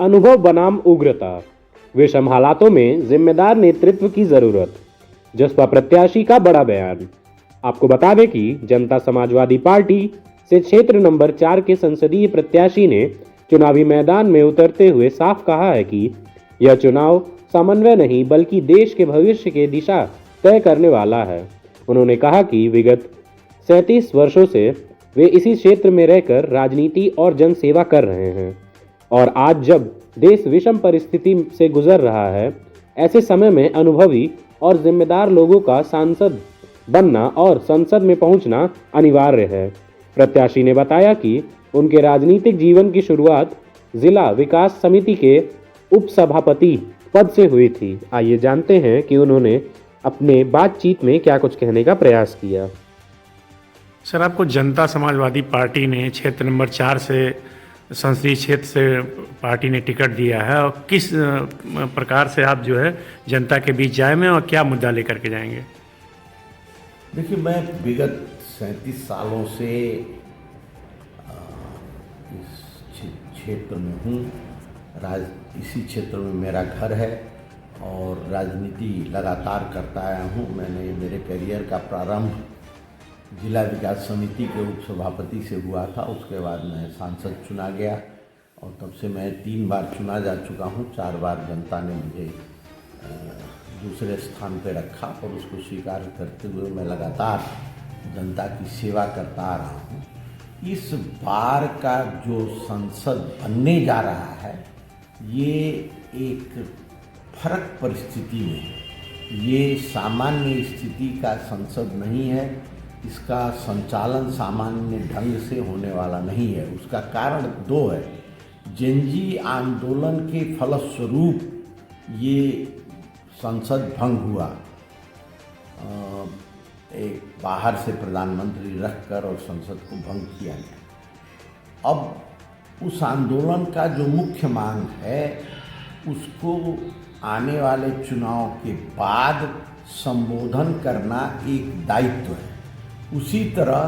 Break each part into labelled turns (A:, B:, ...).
A: अनुभव बनाम उग्रता, विषम हालातों में जिम्मेदार नेतृत्व की जरूरत, जसपा प्रत्याशी का बड़ा बयान। आपको बता दें कि जनता समाजवादी पार्टी से क्षेत्र नंबर 4 के संसदीय प्रत्याशी ने चुनावी मैदान में उतरते हुए साफ कहा है कि यह चुनाव समन्वय नहीं बल्कि देश के भविष्य की दिशा तय करने वाला है। उन्होंने कहा कि विगत 37 वर्षों से वे इसी क्षेत्र में रहकर राजनीति और जनसेवा कर रहे हैं और आज जब देश विषम परिस्थिति से गुजर रहा है, ऐसे समय में अनुभवी और जिम्मेदार लोगों का सांसद बनना और संसद में पहुंचना अनिवार्य है। प्रत्याशी ने बताया कि उनके राजनीतिक जीवन की शुरुआत जिला विकास समिति के उपसभापति पद से हुई थी। आइए जानते हैं कि उन्होंने अपने बातचीत में क्या कुछ कहने का प्रयास किया।
B: सर, आपको जनता समाजवादी पार्टी ने क्षेत्र नंबर 4 से संसदीय क्षेत्र से पार्टी ने टिकट दिया है और किस प्रकार से आप जो है जनता के बीच जाएंगे और क्या मुद्दा लेकर के जाएंगे?
C: देखिए, मैं विगत 37 सालों से इस क्षेत्र में हूँ। इसी क्षेत्र में मेरा घर है और राजनीति लगातार करता आया हूँ। मैंने मेरे करियर का प्रारंभ जिला विकास समिति के उपसभापति से हुआ था। उसके बाद मैं सांसद चुना गया और तब से मैं 3 बार चुना जा चुका हूँ। 4 बार जनता ने मुझे दूसरे स्थान पर रखा और उसको स्वीकार करते हुए मैं लगातार जनता की सेवा करता आ रहा हूँ। इस बार का जो संसद बनने जा रहा है, ये एक फर्क परिस्थिति में है। ये सामान्य स्थिति का संसद नहीं है। इसका संचालन सामान्य ढंग से होने वाला नहीं है। उसका कारण 2 है। जेनजी आंदोलन के फलस्वरूप ये संसद भंग हुआ। एक बाहर से प्रधानमंत्री रखकर और संसद को भंग किया गया। अब उस आंदोलन का जो मुख्य मांग है, उसको आने वाले चुनाव के बाद संबोधन करना एक दायित्व है। उसी तरह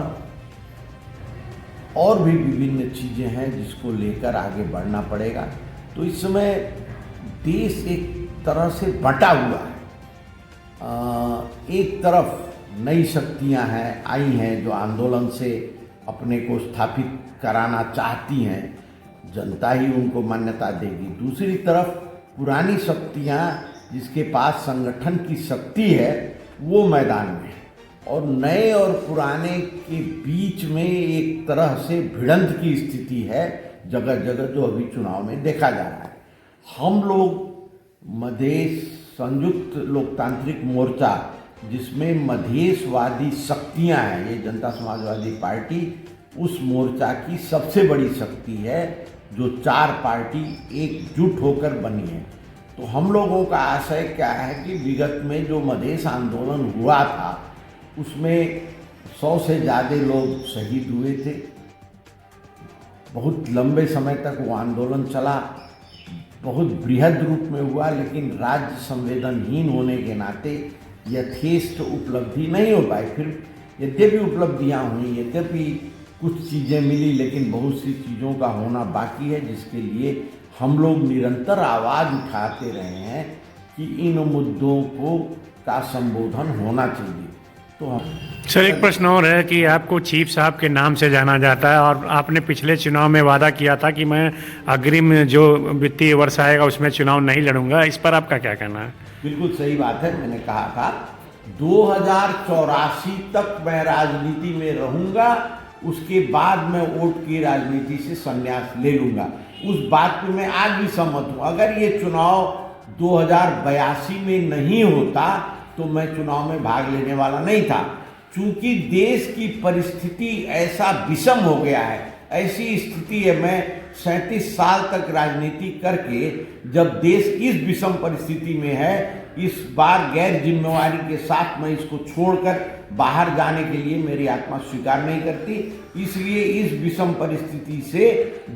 C: और भी विभिन्न चीज़ें हैं जिसको लेकर आगे बढ़ना पड़ेगा। तो इस समय देश एक तरह से बंटा हुआ है। एक तरफ नई शक्तियां हैं, आई हैं, जो आंदोलन से अपने को स्थापित कराना चाहती हैं। जनता ही उनको मान्यता देगी। दूसरी तरफ पुरानी शक्तियां, जिसके पास संगठन की शक्ति है, वो मैदान में है और नए और पुराने के बीच में एक तरह से भिड़ंत की स्थिति है जगह जगह, जो अभी चुनाव में देखा जा रहा है। हम लोग मधेश संयुक्त लोकतांत्रिक मोर्चा, जिसमें मधेशवादी शक्तियां हैं, ये जनता समाजवादी पार्टी उस मोर्चा की सबसे बड़ी शक्ति है, जो 4 पार्टी एकजुट होकर बनी है। तो हम लोगों का आशय क्या है कि विगत में जो मधेश आंदोलन हुआ था, उसमें 100 से ज़्यादा लोग शहीद हुए थे। बहुत लंबे समय तक वो आंदोलन चला, बहुत बृहद रूप में हुआ, लेकिन राज्य संवेदनहीन होने के नाते यथेष्ट उपलब्धि नहीं हो पाई। फिर यद्यपि उपलब्धियां हुई, यद्यपि कुछ चीज़ें मिली, लेकिन बहुत सी चीज़ों का होना बाकी है, जिसके लिए हम लोग निरंतर आवाज़ उठाते रहे हैं कि इन मुद्दों को का संबोधन होना चाहिए। तो
B: सर, एक प्रश्न और है कि आपको चीफ साहब के नाम से जाना जाता है और आपने पिछले चुनाव में वादा किया था कि मैं अग्रिम जो वित्तीय वर्ष आएगा उसमें चुनाव नहीं लड़ूंगा। इस पर आपका क्या कहना है?
C: बिल्कुल सही बात है। मैंने कहा था 2084 तक मैं राजनीति में रहूंगा, उसके बाद मैं वोट की राजनीति से संन्यास ले लूंगा। उस बात पे मैं आज भी सहमत हूँ। अगर ये चुनाव 2082 में नहीं होता तो मैं चुनाव में भाग लेने वाला नहीं था। चूंकि देश की परिस्थिति ऐसा विषम हो गया है, ऐसी स्थिति है, मैं 37 साल तक राजनीति करके जब देश इस विषम परिस्थिति में है, इस बार गैर जिम्मेवारी के साथ मैं इसको छोड़कर बाहर जाने के लिए मेरी आत्मा स्वीकार नहीं करती। इसलिए इस विषम परिस्थिति से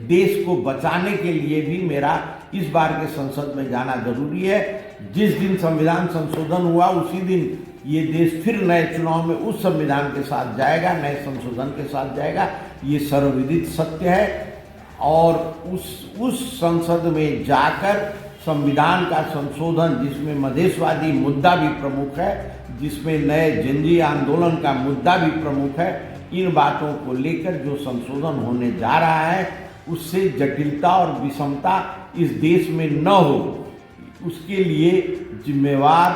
C: देश को बचाने के लिए भी मेरा इस बार के संसद में जाना जरूरी है। जिस दिन संविधान संशोधन हुआ, उसी दिन ये देश फिर नए चुनाव में उस संविधान के साथ जाएगा, नए संशोधन के साथ जाएगा। ये सर्वविदित सत्य है। और उस संसद में जाकर संविधान का संशोधन, जिसमें मधेशवादी मुद्दा भी प्रमुख है, जिसमें नए जनजातीय आंदोलन का मुद्दा भी प्रमुख है, इन बातों को लेकर जो संशोधन होने जा रहा है उससे जटिलता और विषमता इस देश में न हो, उसके लिए जिम्मेवार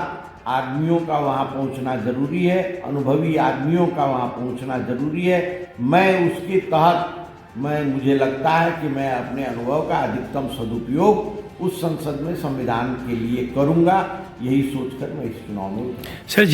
C: आदमियों का वहाँ पहुँचना जरूरी है, अनुभवी आदमियों का वहाँ पहुँचना जरूरी है। मैं उसके तहत मुझे लगता है कि मैं अपने अनुभव का अधिकतम सदुपयोग उस संसद में संविधान के लिए करूँगा, यही सोचकर मैं इस चुनाव में उतरा।
B: सर,